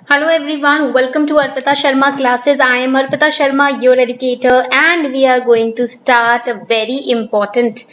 Hello everyone, welcome to Arpita Sharma classes. I am Arpita Sharma, your educator, and we are going to start a very important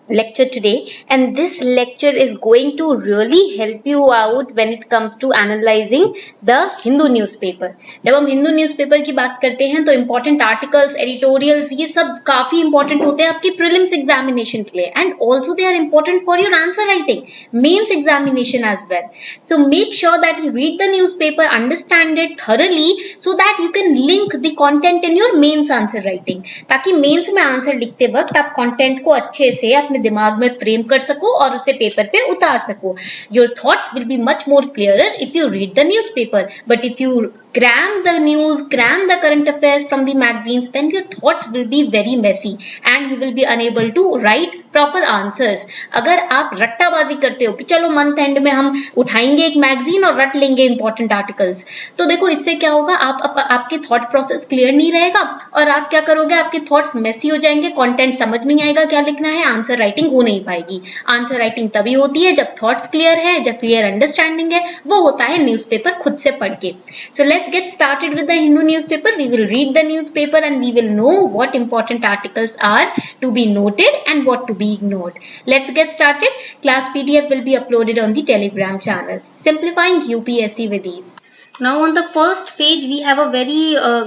lecture today. And this lecture is going to really help you out when it comes to analyzing the Hindu newspaper. जब हम Hindu newspaper की बात करते हैं तो important articles, editorials ये सब काफी important होते हैं आपके prelims examination के लिए, and also they are important for your answer writing, mains examination as well. So make sure that you read the newspaper, understand it thoroughly so that you can link the content in your mains answer writing, ताकि mains में answer लिखते वक्त आप content को अच्छे से अपने दिमाग में फ्रेम कर सको और उसे पेपर पे उतार सको. Your thoughts will be much more clearer if you read the newspaper, but if you cram the news, cram the current affairs from the magazines, then your thoughts will be very messy and you will be unable to write proper answers. अगर आप रट्टाबाजी करते हो कि चलो month and में हम उठाएंगे एक मैगजीन और रट लेंगे इंपॉर्टेंट आर्टिकल्स, तो देखो इससे क्या होगा, आपके थॉट प्रोसेस क्लियर नहीं रहेगा और आप क्या करोगे, आपके थॉट्स मेसी हो जाएंगे, कंटेंट समझ नहीं आएगा क्या लिखना है, आंसर राइटिंग हो नहीं पाएगी. आंसर राइटिंग तभी होती है जब थॉट्स क्लियर है, जब क्लियर अंडरस्टैंडिंग है, वो होता है न्यूज़पेपर खुद से पढ़ के. So let's get started with the Hindu newspaper. We will read the newspaper and we will know what important articles are to be noted and what to be ignored. Let's get started. Class PDF will be uploaded on the Telegram channel. Simplifying UPSC with ease. Now on the first page we have a very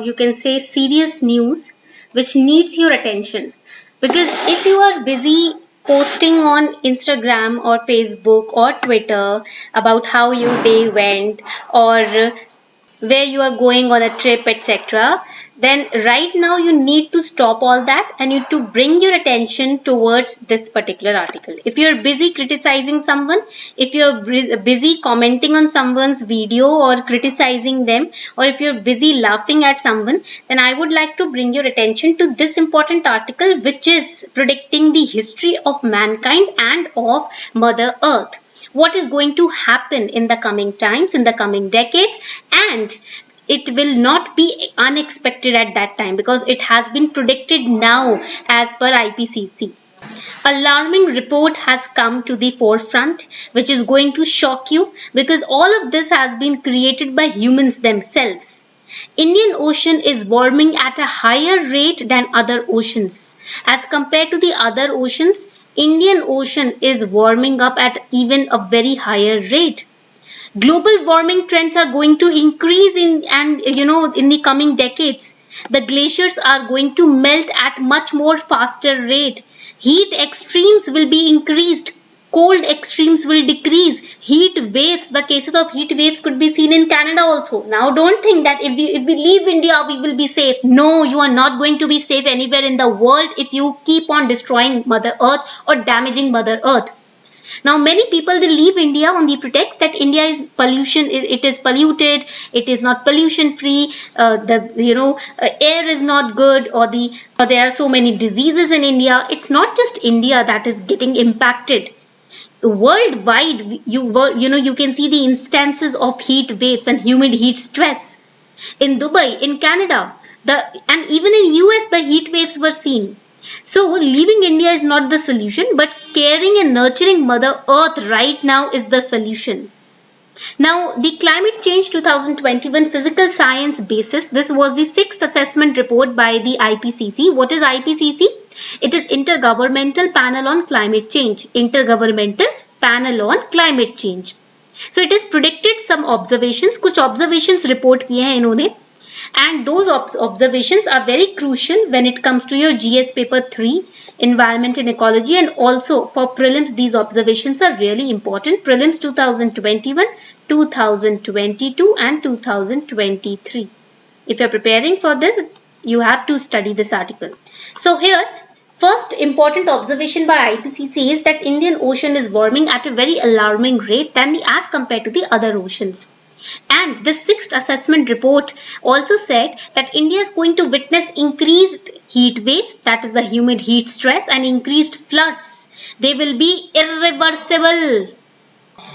you can say serious news which needs your attention, because if you are busy posting on Instagram or Facebook or Twitter about how your day went or where you are going on a trip, etc., then right now you need to stop all that and you need to bring your attention towards this particular article. If you're busy criticizing someone, if you're busy commenting on someone's video or criticizing them, or if you're busy laughing at someone, then I would like to bring your attention to this important article, which is predicting the history of mankind and of Mother Earth. What is going to happen in the coming times, in the coming decades, and it will not be unexpected at that time because it has been predicted now as per IPCC. Alarming report has come to the forefront which is going to shock you, because all of this has been created by humans themselves. Indian Ocean is warming at a higher rate than other oceans. As compared to the other oceans, Indian Ocean is warming up at even a very higher rate. Global warming trends are going to increase in the coming decades. The glaciers are going to melt at much more faster rate. Heat extremes will be increased. Cold extremes will decrease. Heat waves, the cases of heat waves could be seen in Canada also. Now don't think that if we leave India we will be safe. No, you are not going to be safe anywhere in the world if you keep on destroying Mother Earth or damaging Mother Earth. Now many people, they leave India on the pretext that India is pollution, it is polluted, it is not pollution free, air is not good, or there are so many diseases in India. It's not just India that is getting impacted. Worldwide, you can see the instances of heat waves and humid heat stress. In Dubai, in Canada, and even in US, the heat waves were seen. So leaving India is not the solution, but caring and nurturing Mother Earth right now is the solution. Now, the Climate Change 2021 Physical Science Basis, this was the 6th assessment report by the IPCC. What is IPCC? It is Intergovernmental Panel on Climate Change. Intergovernmental Panel on Climate Change. So it has predicted some observations. कुछ observations report किए हैं इन्होंने. And those observations are very crucial when it comes to your GS paper 3, environment and ecology, and also for prelims these observations are really important. Prelims 2021, 2022 and 2023. If you are preparing for this, you have to study this article. So here, first important observation by IPCC is that Indian Ocean is warming at a very alarming rate as compared to the other oceans. And the 6th assessment report also said that India is going to witness increased heat waves, that is the humid heat stress, and increased floods. They will be irreversible.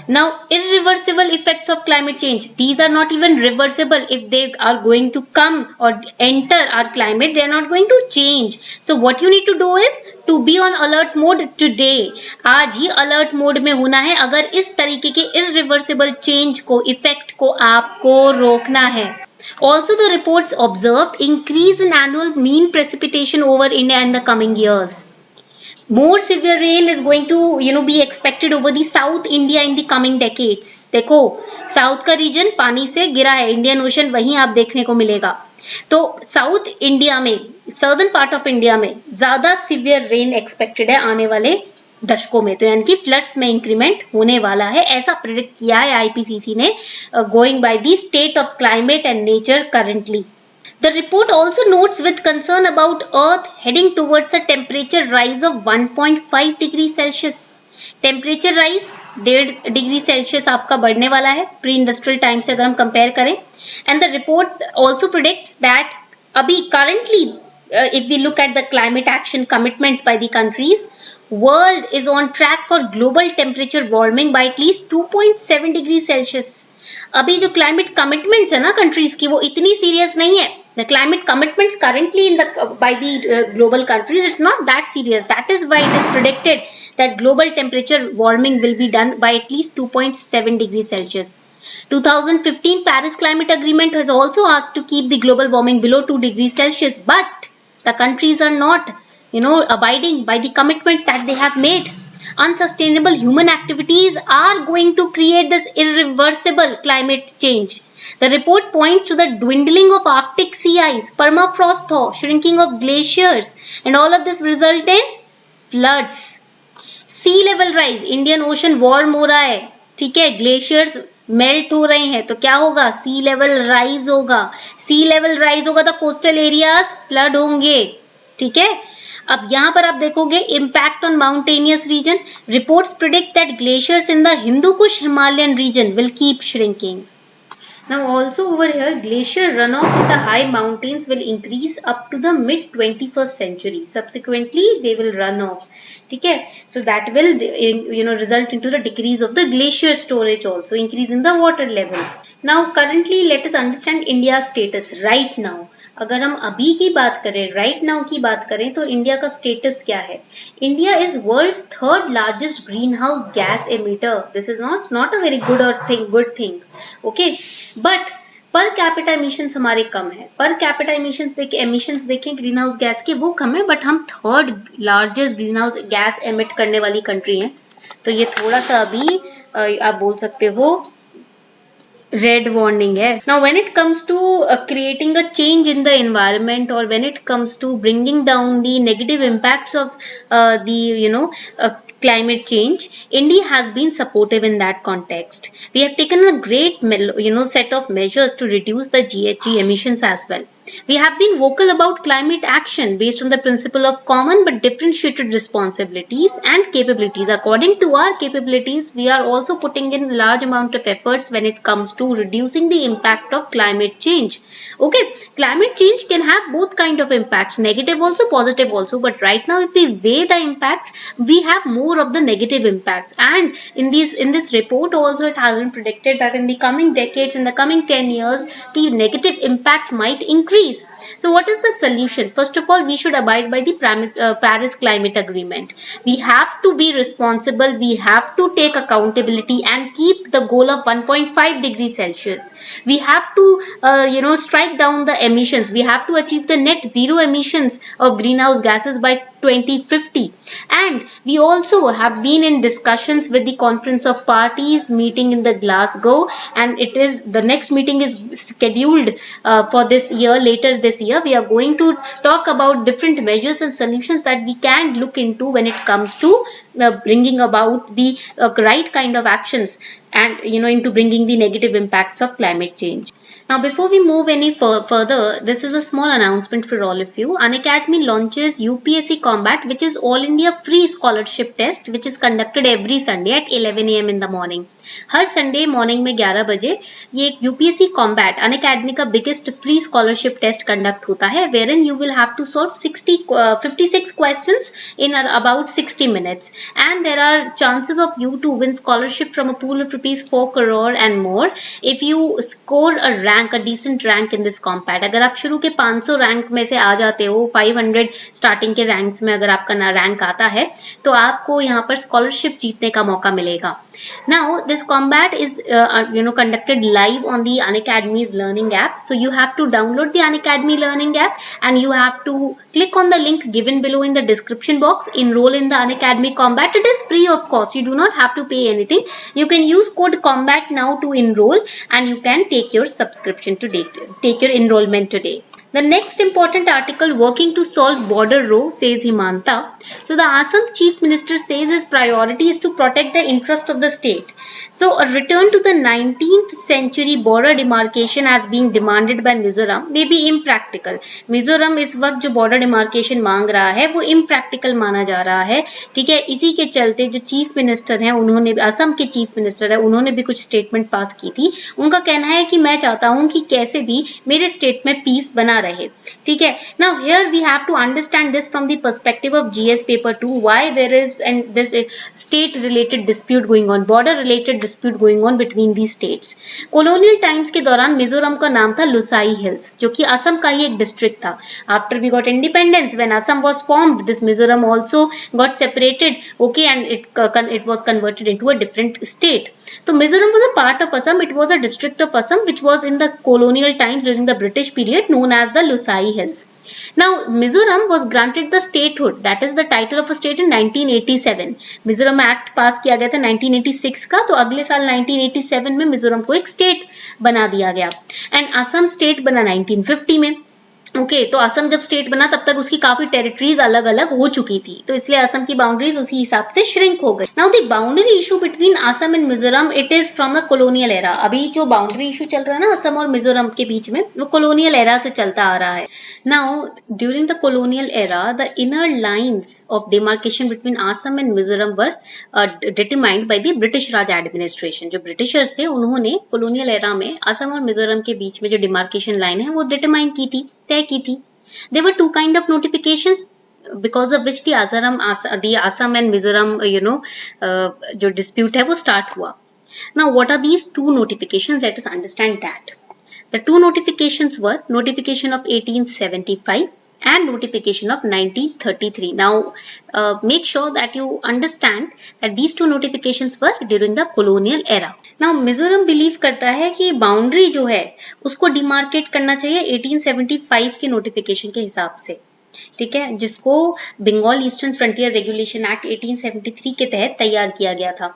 Now, irreversible effects of climate change. These are not even reversible. If they are going to come or enter our climate, they are not going to change. So what you need to do is to be on alert mode today. आज ही alert mode में होना है अगर इस तरीके के irreversible change को, effect को आपको रोकना है. Also, the reports observed increase in annual mean precipitation over India in the coming years. More severe rain is going to be expected over the South India in the coming decades. देखो south का reason पानी से गिरा है, Indian ocean वहीं आप देखने को मिलेगा. तो साउथ इंडिया में, सर्दर्न पार्ट ऑफ इंडिया में ज्यादा सिवियर रेन एक्सपेक्टेड है आने वाले दशकों में. तो यानी कि फ्लड्स में इंक्रीमेंट होने वाला है, ऐसा प्रेडिक्ट किया है आईपीसीसी ने, going by the state of climate and nature currently. The report also notes with concern about Earth heading towards a temperature rise of 1.5 degree Celsius. Temperature rise 1.5 degree Celsius आपका बढ़ने वाला है pre industrial time से अगर हम compare करें. And the report also predicts that अभी currently if we look at the climate action commitments by the countries, world is on track for global temperature warming by at least 2.7 degrees Celsius. अभी जो climate commitments है ना countries की, वो इतनी serious नहीं है. The climate commitments currently in the by the global countries, it's not that serious. That is why it is predicted that global temperature warming will be done by at least 2.7 degrees Celsius. 2015 Paris Climate Agreement has also asked to keep the global warming below 2 degrees Celsius, but the countries are not, abiding by the commitments that they have made. Unsustainable human activities are going to create this irreversible climate change. The report points to the dwindling of Arctic sea ice, permafrost thaw, shrinking of glaciers, and all of this result in floods. Sea level rise, Indian Ocean warm हो रहा है, ठीक है, glaciers melt हो रहे हैं, तो क्या होगा, सी लेवल राइज होगा. सी लेवल राइज होगा तो कोस्टल एरियाज फ्लड होंगे, ठीक है. अब यहाँ पर आप देखोगे impact on mountainous region. Reports predict that glaciers in the Hindu Kush Himalayan region will keep shrinking. Now also over here, glacier runoff in the high mountains will increase up to the mid 21st century. Subsequently, they will run off. ठीक है? So that will result into the decrease of the glacier storage also, increase in the water level. Now currently let us understand India's status right now. अगर हम अभी की बात करें, right now की बात करें, तो इंडिया का स्टेटस क्या है. India is world's third largest greenhouse gas emitter. This is not a very good thing, okay. But per capita emissions हमारे कम है. पर कैपिटा एमिशंस देखें ग्रीन हाउस गैस के, वो कम है, बट हम third largest greenhouse gas emit करने वाली कंट्री हैं. तो ये थोड़ा सा अभी आप बोल सकते हो रेड वार्निंग है. Now when it comes to creating a change in the environment, or when it comes to bringing down the negative impacts of the climate change, India has been supportive in that context. We have taken a great set of measures to reduce the GHG emissions as well. We have been vocal about climate action based on the principle of common but differentiated responsibilities and capabilities. According to our capabilities, we are also putting in large amount of efforts when it comes to reducing the impact of climate change. Okay, climate change can have both kind of impacts, negative also, positive also, but right now if we weigh the impacts, we have more of the negative impacts. And in this report also, it has been predicted that in the coming decades, in the coming 10 years, the negative impact might increase. So what is the solution? First of all, we should abide by the Paris Climate Agreement. We have to be responsible, we have to take accountability and keep the goal of 1.5 degrees Celsius. We have to strike down the emissions. We have to achieve the net zero emissions of greenhouse gases by 2050. And we also have been in discussions with the Conference of Parties meeting in the Glasgow, and the next meeting is scheduled for this year. Later this year, we are going to talk about different measures and solutions that we can look into when it comes to bringing about the right kind of actions and into bringing the negative impacts of climate change. Now, before we move any further, this is a small announcement for all of you. Unacademy launches UPSC Combat, which is All India Free Scholarship Test, which is conducted every Sunday at 11 AM in the morning. हर Sunday morning में 11 बजे ये एक UPSC combat Unacademy का biggest free scholarship test conduct होता है, wherein you will have to solve 56 questions in about 60 minutes, and there are chances of you to win scholarship from a pool of rupees 4 crore and more if you score a decent rank in this combat. अगर आप शुरू के 500 rank में से आ जाते हो, 500 starting के ranks में अगर आपका रैंक आता है तो आपको यहाँ पर स्कॉलरशिप जीतने का मौका मिलेगा. Now, this combat is conducted live on the Unacademy's learning app. So you have to download the Unacademy learning app and you have to click on the link given below in the description box. Enroll in the Unacademy combat. It is free of cost. You do not have to pay anything. You can use code combat now to enroll and you can take your subscription today. Take your enrollment today. The next important article, working to solve border row, says Himanta. So the Assam Chief Minister says his priority is to protect the interest of the state. So a return to the 19th century border demarcation as being demanded by Mizoram may be impractical. Mizoram इस वक्त जो border demarcation मांग रहा है वो impractical माना जा रहा है. ठीक है, इसी के चलते जो चीफ मिनिस्टर हैं उन्होंने, असम के चीफ मिनिस्टर है, उन्होंने भी कुछ स्टेटमेंट पास की थी. उनका कहना है कि मैं चाहता हूं कि कैसे भी मेरे स्टेट में पीस बना रहे. ठीक है. Now here we have to understand this from the perspective of GS paper 2, why there is this state related dispute going on, border related dispute going on between these states. Colonial times के दौरान मिजोरम का नाम था Lushai hills, जो कि असम का ही एक district था. After we got independence, when Assam was formed, this Mizoram also got separated, okay, and it was converted into a different state. So Mizoram was a part of Assam. It was a district of Assam which was in the colonial times during the British period known as the Lusai Hills. Now Mizoram was granted the statehood, that is the title of a state, in 1987. Mizoram Act पास किया गया था 1986 का, तो अगले साल 1987 में मिजोरम को एक स्टेट बना दिया गया. एंड असम स्टेट बना 1950 में. ओके, तो असम जब स्टेट बना तब तक उसकी काफी टेरिटरीज अलग अलग हो चुकी थी, तो इसलिए असम की बाउंड्रीज उसी हिसाब से श्रिंक हो गई. Now the boundary issue between Assam and Mizoram, it is from the colonial era. अभी जो बाउंड्री इशू चल रहा है ना असम और मिजोरम के बीच में, वो कॉलोनियल एरा से चलता आ रहा है. Now during the colonial era the inner lines of demarcation between Assam and Mizoram were determined by the British Raj administration. जो ब्रिटिशर्स थे उन्होंने कॉलोनियल एरा में असम और मिजोरम के बीच में जो डिमार्केशन लाइन है वो डिटरमाइन की थी, तय की थी. There were two kind of notifications because of which the Assam and Mizoram जो dispute है वो start हुआ. Now what are these two notifications? Let us understand that. The two notifications were notification of 1875 and notification of 1933. Now make sure that you understand that these two notifications were during the colonial era. Now Mizoram believe करता है कि boundary जो है उसको demarcate करना चाहिए 1875 के notification के हिसाब से. ठीक है, जिसको Bengal eastern frontier regulation act 1873 के तहत तैयार किया गया था.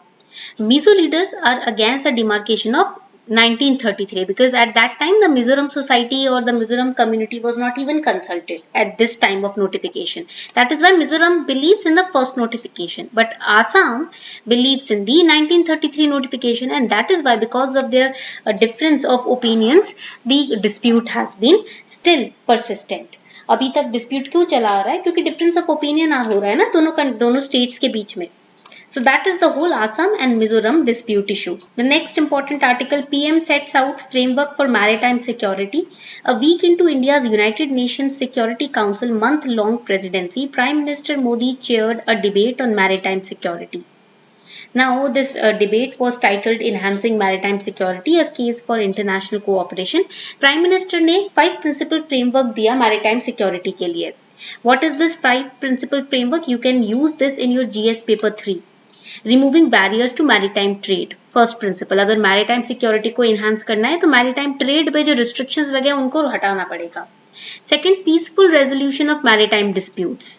Mizo leaders are against the demarcation of 1933 because at that time the Mizoram society or the Mizoram community was not even consulted at this time of notification. That is why Mizoram believes in the first notification, but Assam believes in the 1933 notification, and that is why because of their difference of opinions the dispute has been still persistent. अभी तक dispute क्यों चला आ रहा है? क्योंकि difference of opinion हो रहा है ना दोनों states के बीच में. So that is the whole Assam and Mizoram dispute issue. The next important article, PM sets out framework for maritime security. A week into India's United Nations Security Council month-long presidency, Prime Minister Modi chaired a debate on maritime security. Now this debate was titled Enhancing Maritime Security, a case for international cooperation. Prime Minister ने 5 principal framework दिया maritime security के लिए. What is this 5 principal framework? You can use this in your GS paper 3. Removing barriers to maritime trade. First principle, अगर maritime security को enhance करना है तो maritime trade पे जो restrictions लगे उनको हटाना पड़ेगा. Second, peaceful resolution of maritime disputes.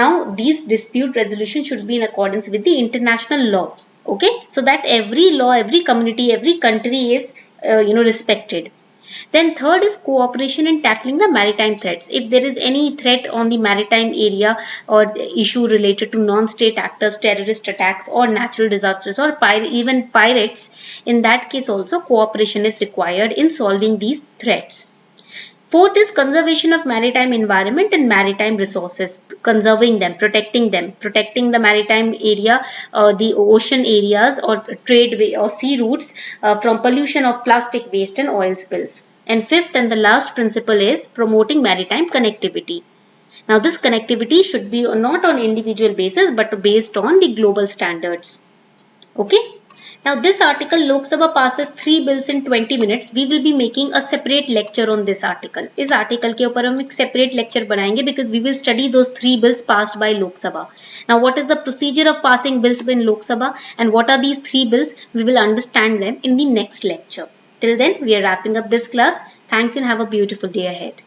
Now these dispute resolution should be in accordance with the international law. Okay, so that every law, every community, every country is respected. Then third is cooperation in tackling the maritime threats. If there is any threat on the maritime area or issue related to non-state actors, terrorist attacks or natural disasters or even pirates, in that case also cooperation is required in solving these threats. Fourth is conservation of maritime environment and maritime resources, conserving them, protecting the maritime area, the ocean areas or trade or sea routes from pollution of plastic waste and oil spills. And fifth and the last principle is promoting maritime connectivity. Now this connectivity should be not on individual basis but based on the global standards. Okay. Now this article Lok Sabha passes 3 bills in 20 minutes. We will be making a separate lecture on this article. इस article के ऊपर हम एक separate lecture बनाएंगे because we will study those 3 bills passed by Lok Sabha. Now what is the procedure of passing bills in Lok Sabha and what are these 3 bills? We will understand them in the next lecture. Till then we are wrapping up this class. Thank you and have a beautiful day ahead.